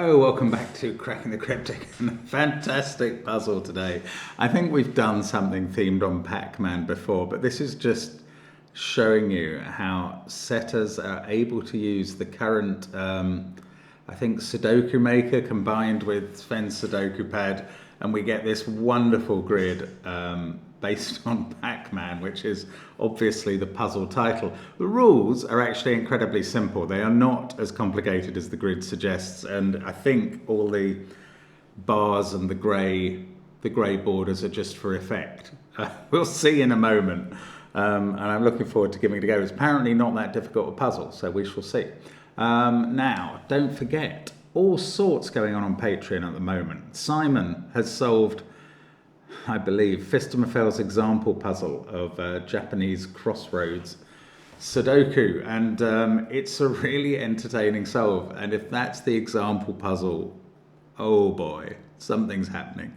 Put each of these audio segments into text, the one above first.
Hello, welcome back to Cracking the Cryptic. Fantastic puzzle today. I think we've done something themed on Pac-Man before, but this is just showing you how setters are able to use the current, I think, Sudoku Maker combined with Sven's SUDOKU PAD, and we get this wonderful grid based on Pac-Man, which is obviously the puzzle title. The rules are actually incredibly simple. They are not as complicated as the grid suggests, and I think all the bars and the grey borders are just for effect. We'll see in a moment, and I'm looking forward to giving it a go. It's apparently not that difficult a puzzle, so we shall see. Now, don't forget, all sorts going on Patreon at the moment. Simon has solved, I believe, Fistomafel's example puzzle of Japanese crossroads Sudoku, and it's a really entertaining solve. And if that's the example puzzle, oh boy, something's happening.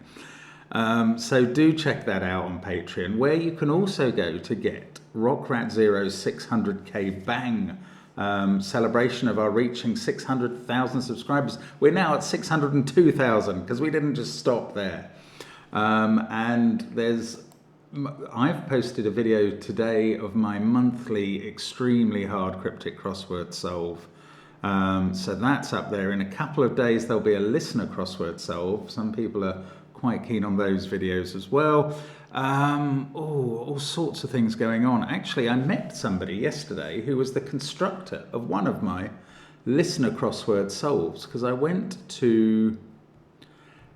So do check that out on Patreon, where you can also go to get Rockrat Zero's 600k bang celebration of our reaching 600,000 subscribers. We're now at 602,000 because we didn't just stop there. And I've posted a video today of my monthly extremely hard cryptic crossword solve. So that's up there. In a couple of days there'll be a listener crossword solve. Some people are quite keen on those videos as well. All sorts of things going on. Actually, I met somebody yesterday who was the constructor of one of my listener crossword solves, because I went to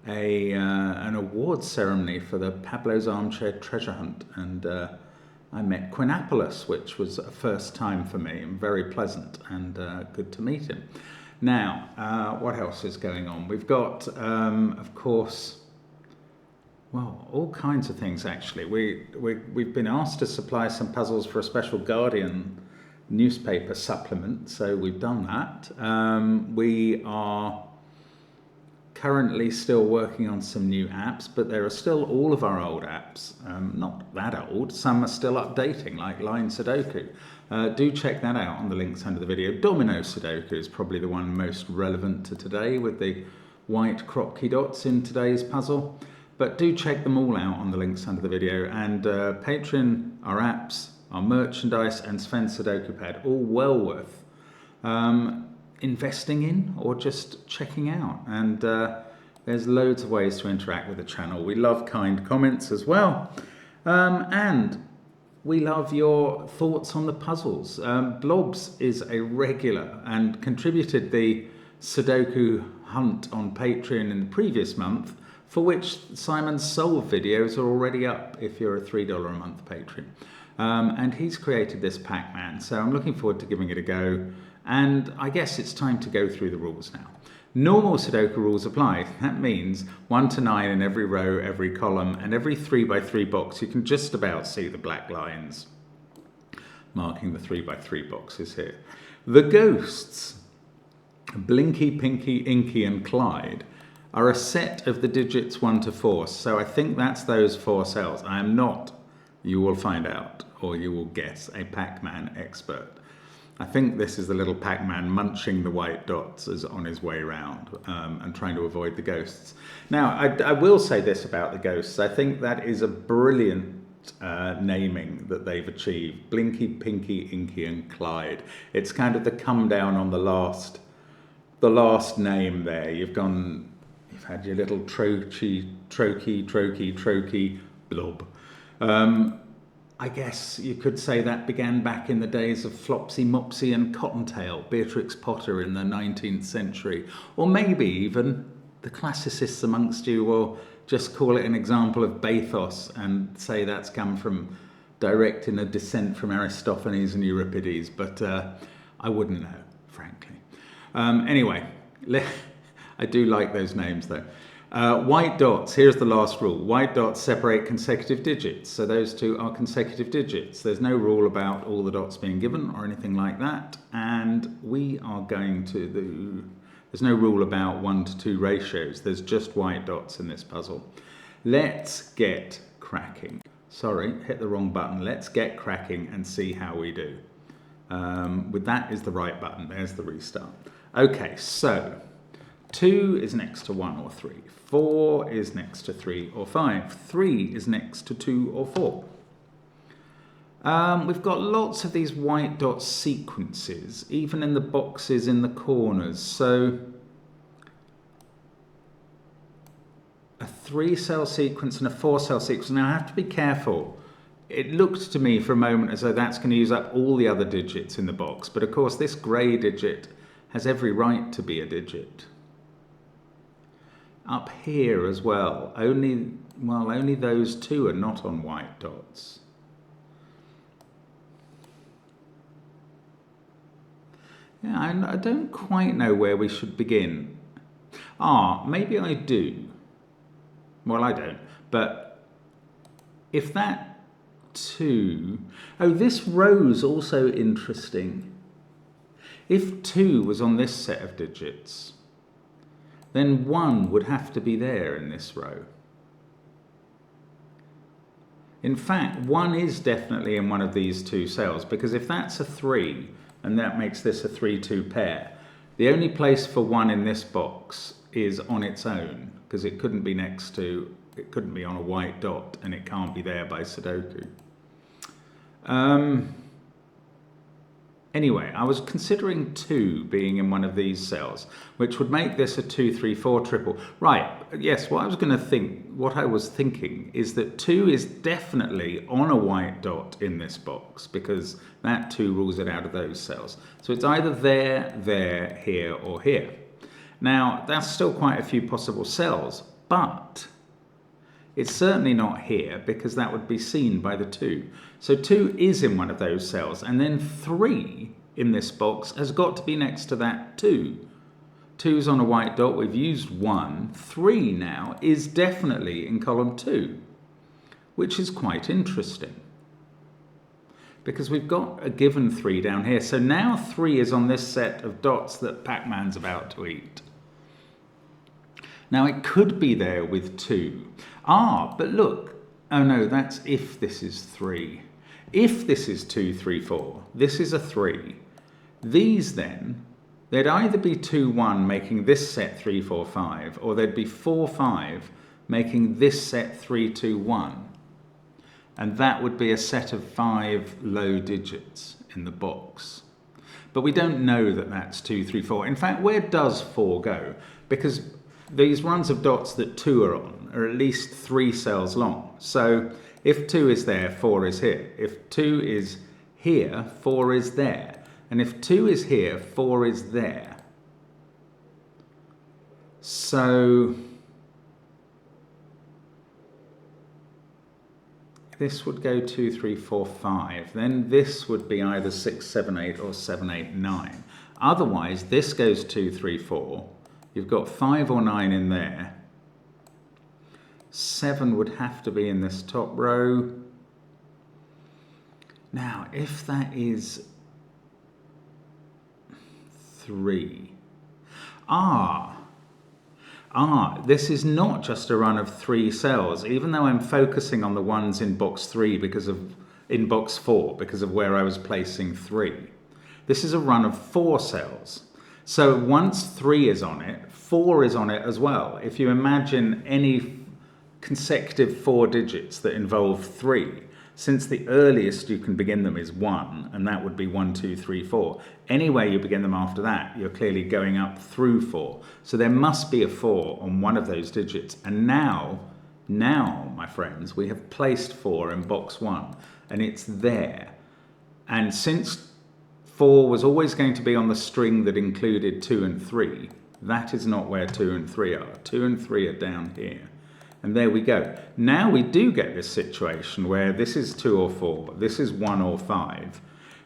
an awards ceremony for the Pablo's Armchair Treasure Hunt, and I met Quinapolus, which was a first time for me, and very pleasant, and good to meet him. Now, what else is going on? We've got, of course, well, all kinds of things actually. We've been asked to supply some puzzles for a special Guardian newspaper supplement, so we've done that. We are currently still working on some new apps, but there are still all of our old apps, not that old, some are still updating, like Line Sudoku. Do check that out on the links under the video. Domino Sudoku is probably the one most relevant to today, with the white Kropki dots in today's puzzle. But do check them all out on the links under the video. And Patreon, our apps, our merchandise, and Sven's SUDOKU PAD, all well worth investing in or just checking out. And there's loads of ways to interact with the channel. We love kind comments as well. And we love your thoughts on the puzzles. Blobs is a regular and contributed the Sudoku hunt on Patreon in the previous month, for which Simon's solve videos are already up if you're a $3 a month patron. And he's created this Pac-Man, so I'm looking forward to giving it a go. And I guess it's time to go through the rules now. Normal Sudoku rules apply. That means 1 to 9 in every row, every column, and every 3x3 box. You can just about see the black lines marking the 3x3 boxes here. The ghosts, Blinky, Pinky, Inky, and Clyde, are a set of the digits 1 to 4. So I think that's those 4 cells. I am not, you will find out, or you will guess, a Pac-Man expert. I think this is the little Pac-Man munching the white dots as on his way around and trying to avoid the ghosts. Now, I will say this about the ghosts. I think that is a brilliant naming that they've achieved. Blinky, Pinky, Inky, and Clyde. It's kind of the come down on the last name there. You've had your little trokey, blob. I guess you could say that began back in the days of Flopsy, Mopsy and Cottontail, Beatrix Potter in the 19th century. Or maybe even the classicists amongst you will just call it an example of bathos and say that's come from direct in a descent from Aristophanes and Euripides, but I wouldn't know, frankly. Anyway, I do like those names though. White dots, here's the last rule. White dots separate consecutive digits, so those two are consecutive digits. There's no rule about all the dots being given or anything like that, and we are going to do, there's no rule about 1 to 2 ratios. There's just white dots in this puzzle. Let's get cracking. Sorry, hit the wrong button. Let's get cracking and see how we do. With that is the right button. There's the restart. Okay, so 2 is next to 1 or 3. 4 is next to 3 or 5. 3 is next to 2 or 4. We've got lots of these white dot sequences, even in the boxes in the corners. So a 3-cell sequence and a 4-cell sequence. Now I have to be careful. It looked to me for a moment as though that's going to use up all the other digits in the box. But of course this grey digit has every right to be a digit. Up here as well, only those 2 are not on white dots. Yeah, I don't quite know where we should begin. Maybe I do. Well, I don't. But if that 2... this row's also interesting. If 2 was on this set of digits, then 1 would have to be there in this row. In fact, 1 is definitely in one of these 2 cells, because if that's a 3, and that makes this a 3-2 pair, the only place for 1 in this box is on its own, because it couldn't be on a white dot, and it can't be there by Sudoku. Anyway, I was considering 2 being in one of these cells, which would make this a 2-3-4 triple. Right, yes, what I was thinking is that 2 is definitely on a white dot in this box, because that 2 rules it out of those cells. So it's either there, here, or here. Now, that's still quite a few possible cells, but it's certainly not here, because that would be seen by the 2. So 2 is in one of those cells, and then 3 in this box has got to be next to that 2. 2's on a white dot, we've used 1. 3 now is definitely in column 2, which is quite interesting, because we've got a given 3 down here. So now 3 is on this set of dots that Pac-Man's about to eat. Now it could be there with 2. But look, oh no, that's if this is 3. If this is 2, 3, 4, this is a 3. These then, they'd either be 2, 1 making this set 3, 4, 5, or they'd be 4, 5 making this set 3, 2, 1. And that would be a set of 5 low digits in the box. But we don't know that that's 2, 3, 4. In fact, where does 4 go? Because these runs of dots that 2 are on are at least 3 cells long. So if 2 is there, 4 is here. If 2 is here, 4 is there. And if 2 is here, 4 is there. So this would go 2, 3, 4, 5. Then this would be either 6, 7, 8 or 7, 8, 9. Otherwise, this goes 2, 3, 4. You've got 5 or 9 in there. 7 would have to be in this top row. Now, if that is 3. This is not just a run of 3 cells, even though I'm focusing on the ones in box 3 in box 4 because of where I was placing 3. This is a run of 4 cells. So once 3 is on it, 4 is on it as well. If you imagine any consecutive 4 digits that involve 3, since the earliest you can begin them is 1, and that would be 1, 2, 3, 4. Anywhere you begin them after that, you're clearly going up through 4. So there must be a 4 on one of those digits. And now, my friends, we have placed 4 in box 1, and it's there. And since 4 was always going to be on the string that included 2 and 3, that is not where 2 and 3 are. 2 and 3 are down here. And there we go. Now we do get this situation where this is 2 or 4, this is 1 or 5.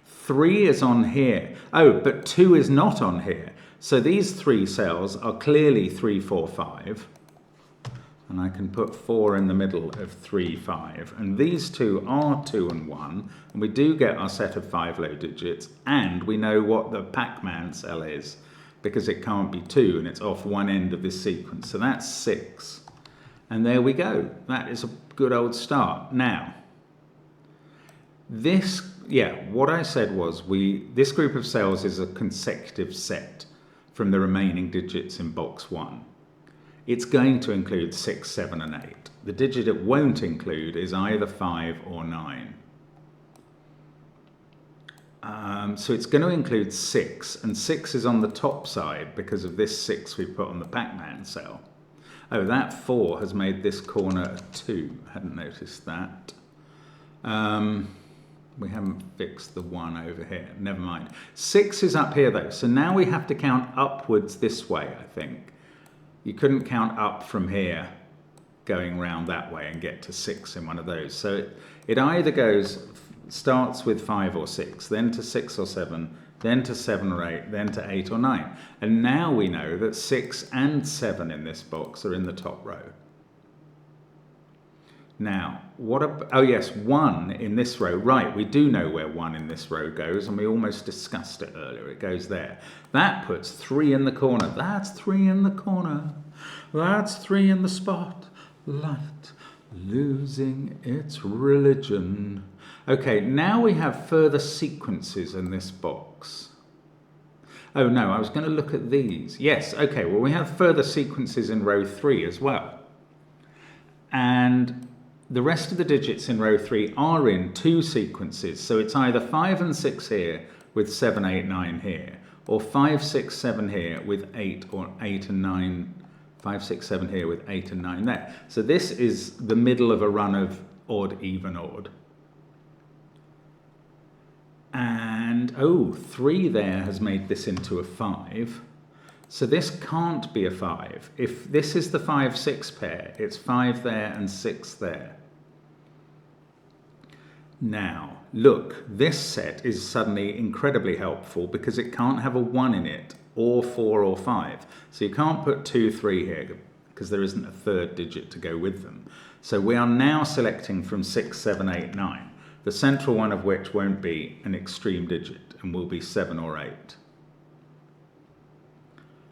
3 is on here. But 2 is not on here. So these 3 cells are clearly 3, 4, 5. And I can put 4 in the middle of 3, 5. And these 2 are 2 and 1. And we do get our set of 5 low digits. And we know what the Pac-Man cell is, because it can't be 2 and it's off one end of this sequence. So that's 6. And there we go. That is a good old start. Now, what I said was this group of cells is a consecutive set from the remaining digits in box 1. It's going to include 6, 7 and 8. The digit it won't include is either 5 or 9. So it's going to include 6, and 6 is on the top side because of this 6 we put on the Pac-Man cell. Oh, that 4 has made this corner a 2. Hadn't noticed that. We haven't fixed the 1 over here. Never mind. 6 is up here though, so now we have to count upwards this way, I think. You couldn't count up from here going round that way and get to 6 in one of those. So it either starts with 5 or 6, then to 6 or 7, then to 7 or 8, then to 8 or 9. And now we know that 6 and 7 in this box are in the top row. Now, oh yes, 1 in this row. Right, we do know where 1 in this row goes, and we almost discussed it earlier. It goes there. That puts 3 in the corner. That's 3 in the corner. That's 3 in the spot. Light losing its religion. Okay, now we have further sequences in this box. Oh no, I was going to look at these. Yes, okay, well we have further sequences in row 3 as well. And the rest of the digits in row 3 are in 2 sequences. So it's either 5 and 6 here with 7, 8, 9 here, or 5, 6, 7 here with 8, or 8 and 9, 5, 6, 7 here with 8 and 9 there. So this is the middle of a run of odd, even, odd. And, oh, 3 there has made this into a 5. So this can't be a 5. If this is the 5, 6 pair, it's 5 there and 6 there. Now, look, this set is suddenly incredibly helpful because it can't have a 1 in it, or 4 or 5. So you can't put 2, 3 here because there isn't a third digit to go with them. So we are now selecting from 6, 7, 8, 9. The central one of which won't be an extreme digit and will be 7 or 8.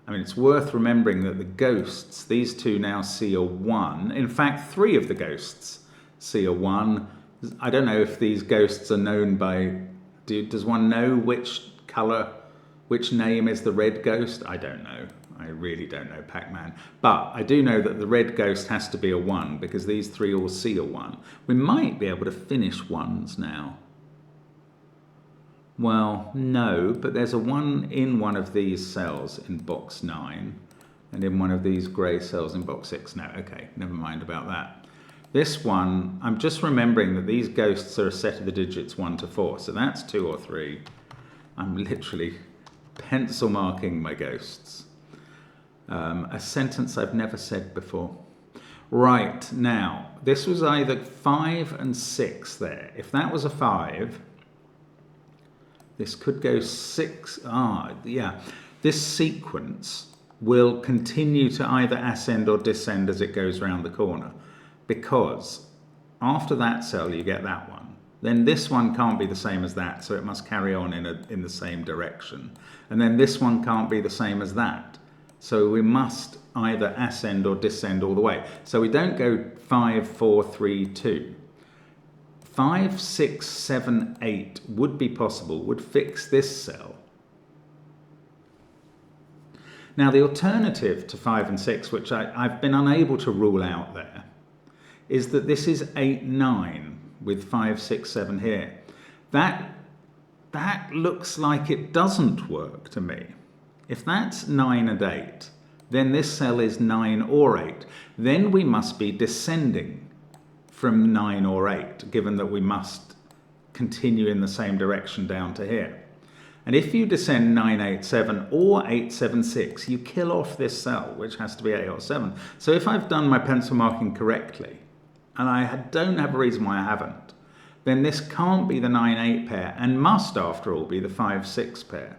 I mean, it's worth remembering that the ghosts, these two now see a 1. In fact, 3 of the ghosts see a 1. I don't know if these ghosts are known by... Does one know which colour, which name is the red ghost? I don't know. I really don't know Pac-Man. But I do know that the red ghost has to be a 1 because these 3 all see a 1. We might be able to finish 1s now. Well, no, but there's a 1 in one of these cells in box 9 and in one of these grey cells in box 6. No, okay, never mind about that. This one, I'm just remembering that these ghosts are a set of the digits 1 to 4, so that's 2 or 3. I'm literally pencil marking my ghosts. A sentence I've never said before. Right, now, this was either 5 and 6 there. If that was a 5, this could go 6. Yeah. This sequence will continue to either ascend or descend as it goes round the corner, because after that cell you get that one. Then this one can't be the same as that, so it must carry on in the same direction. And then this one can't be the same as that. So we must either ascend or descend all the way. So we don't go 5, 4, 3, 2. 5, 6, 7, 8 would be possible, would fix this cell. Now the alternative to 5 and 6, which I've been unable to rule out there, is that this is 8, 9 with 5, 6, 7 here. That looks like it doesn't work to me. If that's 9 and 8, then this cell is 9 or 8. Then we must be descending from 9 or 8, given that we must continue in the same direction down to here. And if you descend 9, 8, 7 or 8, 7, 6, you kill off this cell, which has to be 8 or 7. So if I've done my pencil marking correctly, and I don't have a reason why I haven't, then this can't be the 9, 8 pair and must, after all, be the 5, 6 pair.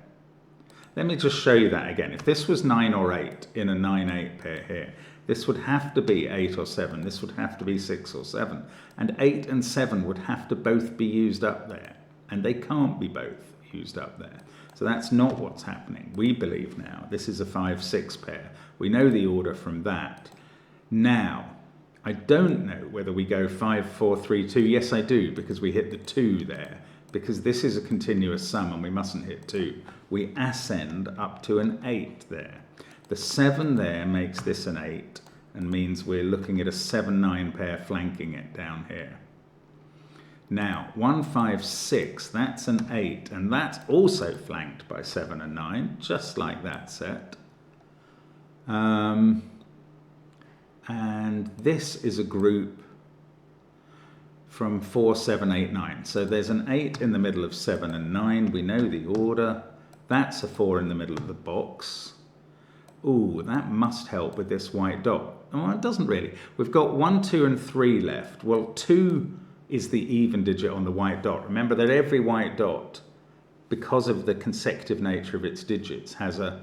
Let me just show you that again. If this was 9 or 8 in a 9, 8 pair here, this would have to be 8 or 7. This would have to be 6 or 7. And 8 and 7 would have to both be used up there. And they can't be both used up there. So that's not what's happening. We believe now this is a 5, 6 pair. We know the order from that. Now, I don't know whether we go 5, 4, 3, 2. Yes, I do, because we hit the 2 there. because this is a continuous sum and we mustn't hit 2, we ascend up to an 8 there. The 7 there makes this an 8 and means we're looking at a 7-9 pair flanking it down here. Now, 1, 5, 6, that's an 8, and that's also flanked by 7 and 9, just like that set. And this is a group from 4, 7, 8, 9. So there's an 8 in the middle of 7 and 9. We know the order. That's a 4 in the middle of the box. Ooh, that must help with this white dot. Oh, it doesn't really. We've got 1, 2, and 3 left. Well, 2 is the even digit on the white dot. Remember that every white dot, because of the consecutive nature of its digits, has an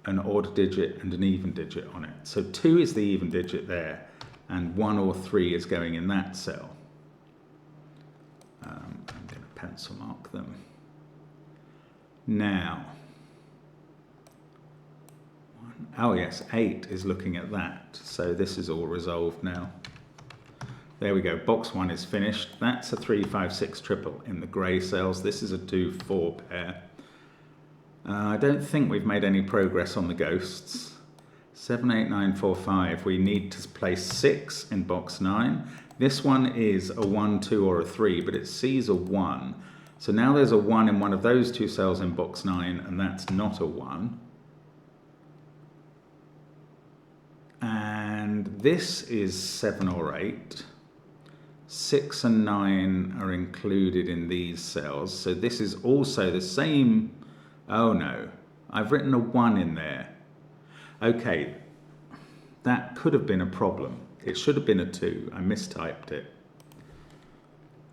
odd digit and an even digit on it. So 2 is the even digit there, and 1 or 3 is going in that cell. I'm going to pencil mark them. Now, oh yes, 8 is looking at that. So this is all resolved now. There we go, box 1 is finished. That's a 3, 5, 6 triple in the grey cells. This is a 2, 4 pair. I don't think we've made any progress on the ghosts. 7, 8, 9, 4, 5. We need to place 6 in box 9. This one is a 1, 2, or a 3, but it sees a 1. So now there's a 1 in one of those 2 cells in box 9, and that's not a 1. And this is 7 or 8. 6 and 9 are included in these cells. So this is also the same. Oh no, I've written a 1 in there. Okay, that could have been a problem. It should have been a 2. I mistyped it.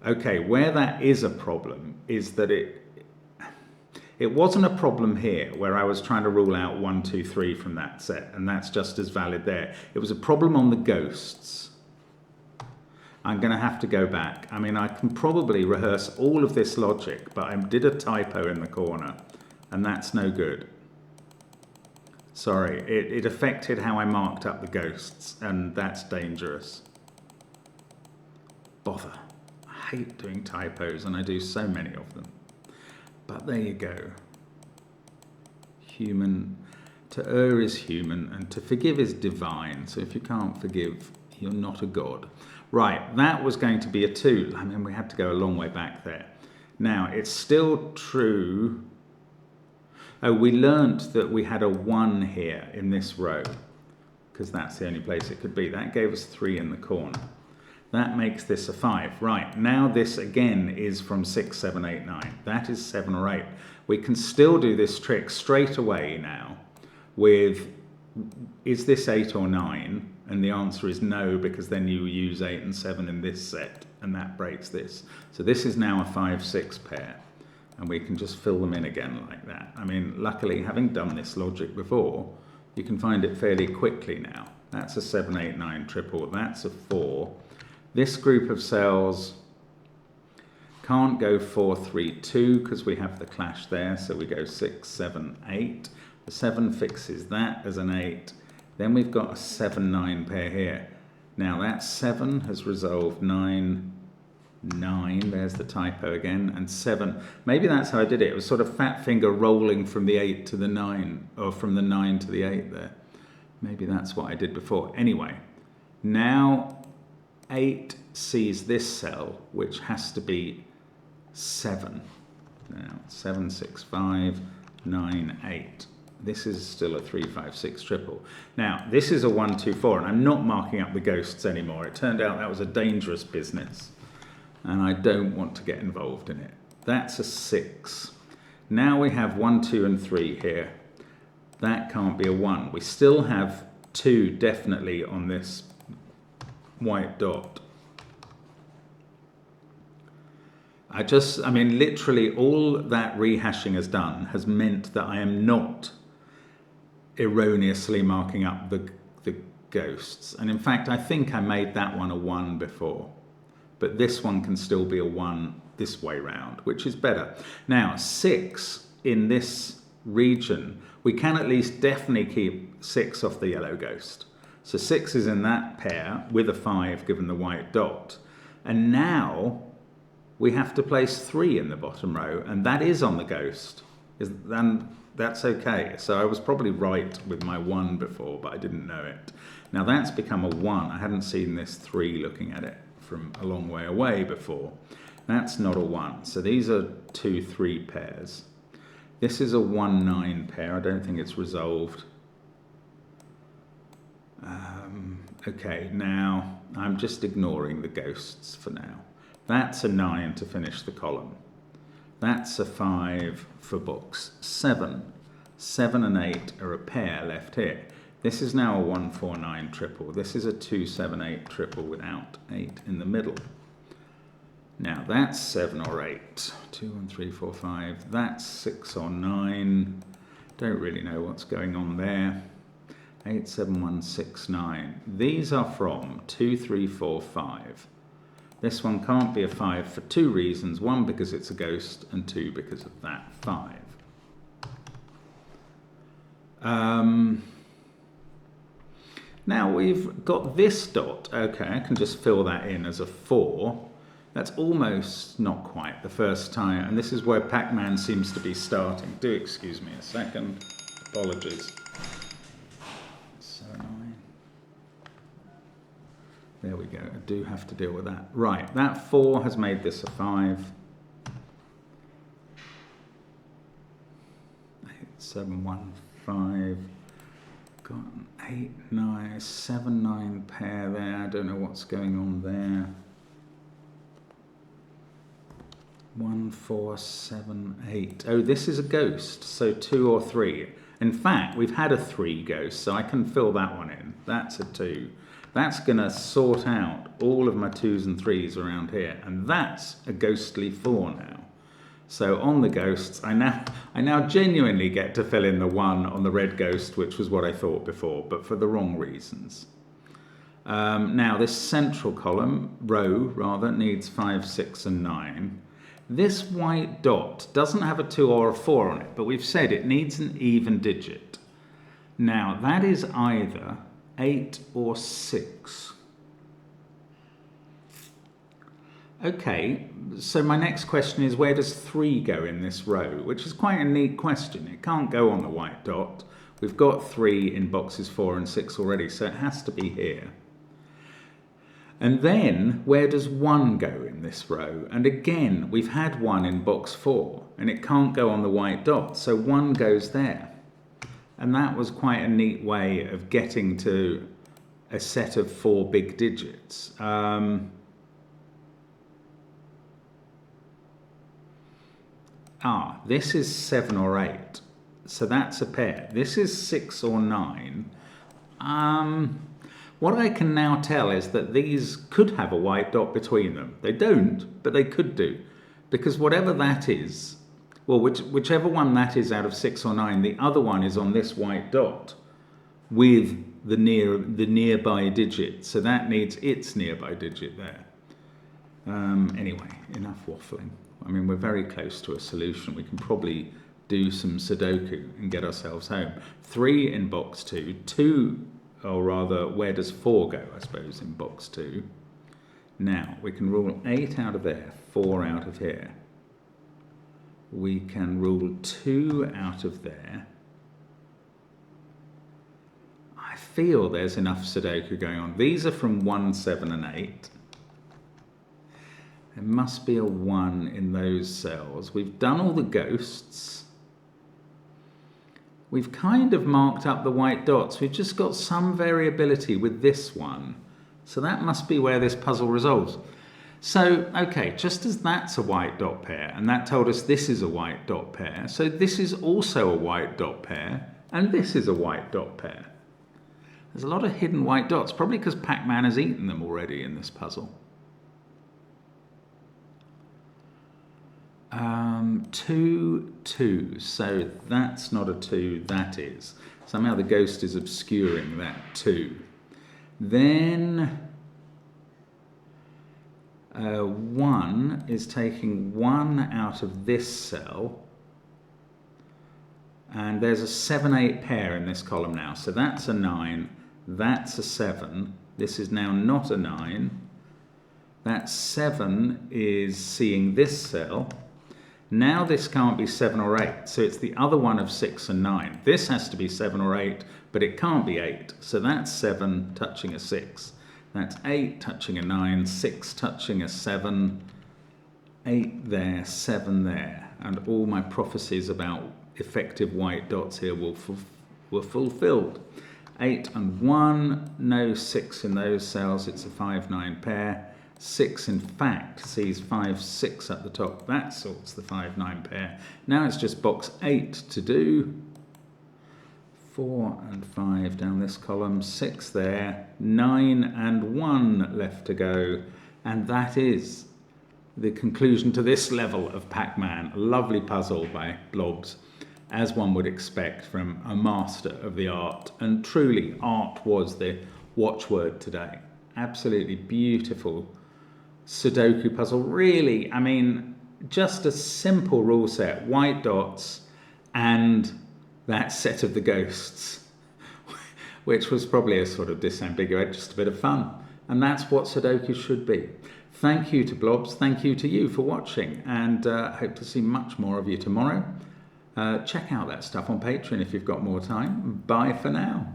Okay, where that is a problem is that it wasn't a problem here where I was trying to rule out 1, 2, 3 from that set, and that's just as valid there. It was a problem on the ghosts. I'm going to have to go back. I mean, I can probably rehearse all of this logic, but I did a typo in the corner, and that's no good. Sorry, it affected how I marked up the ghosts, and that's dangerous. Bother. I hate doing typos, and I do so many of them. But there you go. Human, to err is human, and to forgive is divine. So if you can't forgive, you're not a god. Right, that was going to be a 2. I mean, we had to go a long way back there. Now, it's still true. Oh, we learnt that we had a 1 here in this row, because that's the only place it could be. That gave us 3 in the corner. That makes this a 5. Right, now this again is from 6, 7, 8, 9. That is 7 or 8. We can still do this trick straight away now with, is this 8 or 9? And the answer is no, because then you use 8 and 7 in this set, and that breaks this. So this is now a 5, 6 pair, and we can just fill them in again like that. I mean, luckily, having done this logic before, you can find it fairly quickly now. That's a 7, 8, 9 triple. That's a 4. This group of cells can't go 4, 3, 2, because we have the clash there, so we go 6, 7, 8. The 7 fixes that as an 8. Then we've got a 7, 9 pair here. Now that 7 has resolved 9, 9, there's the typo again, and 7. Maybe that's how I did it. It was sort of fat finger rolling from the 8 to the 9, or from the 9 to the 8 there. Maybe that's what I did before. Anyway, now 8 sees this cell, which has to be 7. Now, 7, 6, 5, 9, 8. This is still a 3, 5, 6 triple. Now, this is a 1, 2, 4, and I'm not marking up the ghosts anymore. It turned out that was a dangerous business, and I don't want to get involved in it. That's a 6. Now we have 1, 2, and 3 here. That can't be a 1. We still have 2 definitely on this white dot. I mean, literally all that rehashing has done has meant that I am not erroneously marking up the ghosts. And in fact, I think I made that one a 1 before. But this one can still be a 1 this way round, which is better. Now, 6 in this region, we can at least definitely keep 6 off the yellow ghost. So 6 is in that pair with a 5 given the white dot. And now we have to place 3 in the bottom row, and that is on the ghost. And that's okay. So I was probably right with my 1 before, but I didn't know it. Now that's become a 1. I hadn't seen this 3 looking at it from a long way away before. That's not a 1. So these are 2-3 pairs. This is a 1-9 pair. I don't think it's resolved. Okay, now I'm just ignoring the ghosts for now. That's a 9 to finish the column. That's a 5 for books 7. 7 and 8 are a pair left here. This is now a 1-4-9 triple. This is a 2-7-8 triple without 8 in the middle. Now that's 7 or 8. 2, 1, 3, 4, 5. That's 6 or 9. Don't really know what's going on there. 8, 7, 1, 6, 9. These are from 2, 3, 4, 5. This one can't be a 5 for 2 reasons. 1, because it's a ghost, and 2, because of that 5. Now we've got this dot. Okay, I can just fill that in as a 4. That's almost not quite the first time, and this is where Pac-Man seems to be starting. Do excuse me a second. Apologies. There we go. I do have to deal with that. Right, that 4 has made this a 5. 8, 7, 1, 5. Got an 8, 9, 7, 9 pair there. I don't know what's going on there. 1, 4, 7, 8. Oh, this is a ghost, so 2 or 3. In fact, we've had a 3 ghost, so I can fill that one in. That's a 2. That's going to sort out all of my 2s and 3s around here, and that's a ghostly 4 now. So on the ghosts, I now genuinely get to fill in the 1 on the red ghost, which was what I thought before, but for the wrong reasons. Now this central row rather, needs 5, 6, and 9. This white dot doesn't have a 2 or a 4 on it, but we've said it needs an even digit. Now that is either 8 or 6. Okay, so my next question is, where does 3 go in this row? Which is quite a neat question. It can't go on the white dot. We've got 3 in boxes 4 and 6 already, so it has to be here. And then, where does 1 go in this row? And again, we've had 1 in box 4, and it can't go on the white dot, so 1 goes there. And that was quite a neat way of getting to a set of 4 big digits. This is 7 or 8. So that's a pair. This is 6 or 9. What I can now tell is that these could have a white dot between them. They don't, but they could do. Because whatever that is, well, whichever one that is out of 6 or 9, the other one is on this white dot with the nearby digit. So that needs its nearby digit there. Anyway, enough waffling. I mean, we're very close to a solution. We can probably do some Sudoku and get ourselves home. 3 in box 2, 2, or rather, where does 4 go, I suppose, in box 2? Now, we can rule 8 out of there, 4 out of here. We can rule 2 out of there. I feel there's enough Sudoku going on. These are from 1, 7, and 8. There must be a 1 in those cells. We've done all the ghosts. We've kind of marked up the white dots. We've just got some variability with this one. So that must be where this puzzle resolves. So, okay, just as that's a white dot pair, and that told us this is a white dot pair, so this is also a white dot pair, and this is a white dot pair. There's a lot of hidden white dots, probably because Pac-Man has eaten them already in this puzzle. 2, 2, so that's not a 2, that is. Somehow the ghost is obscuring that 2. Then 1 is taking 1 out of this cell, and there's a 7, 8 pair in this column now, so that's a 9, that's a 7, this is now not a 9, That 7 is seeing this cell. Now this can't be 7 or 8, so it's the other one of 6 and 9. This has to be 7 or 8, but it can't be 8. So that's 7 touching a 6. That's 8 touching a 9, 6 touching a 7, 8 there, 7 there. And all my prophecies about effective white dots here were fulfilled. 8 and 1, no 6 in those cells, it's a 5-9 pair. 6 in fact sees 5, 6 at the top, that sorts the 5-9 pair. Now it's just box 8 to do. 4 and 5 down this column, 6 there, 9 and 1 left to go. And that is the conclusion to this level of Pac-Man. A lovely puzzle by Blobs, as one would expect from a master of the art. And truly, art was the watchword today. Absolutely beautiful Sudoku puzzle. Really, I mean, just a simple rule set, white dots and that set of the ghosts, which was probably a sort of disambiguate, just a bit of fun. And that's what Sudoku should be. Thank you to Blobs, thank you to you for watching, and hope to see much more of you tomorrow. Check out that stuff on Patreon if you've got more time. Bye for now.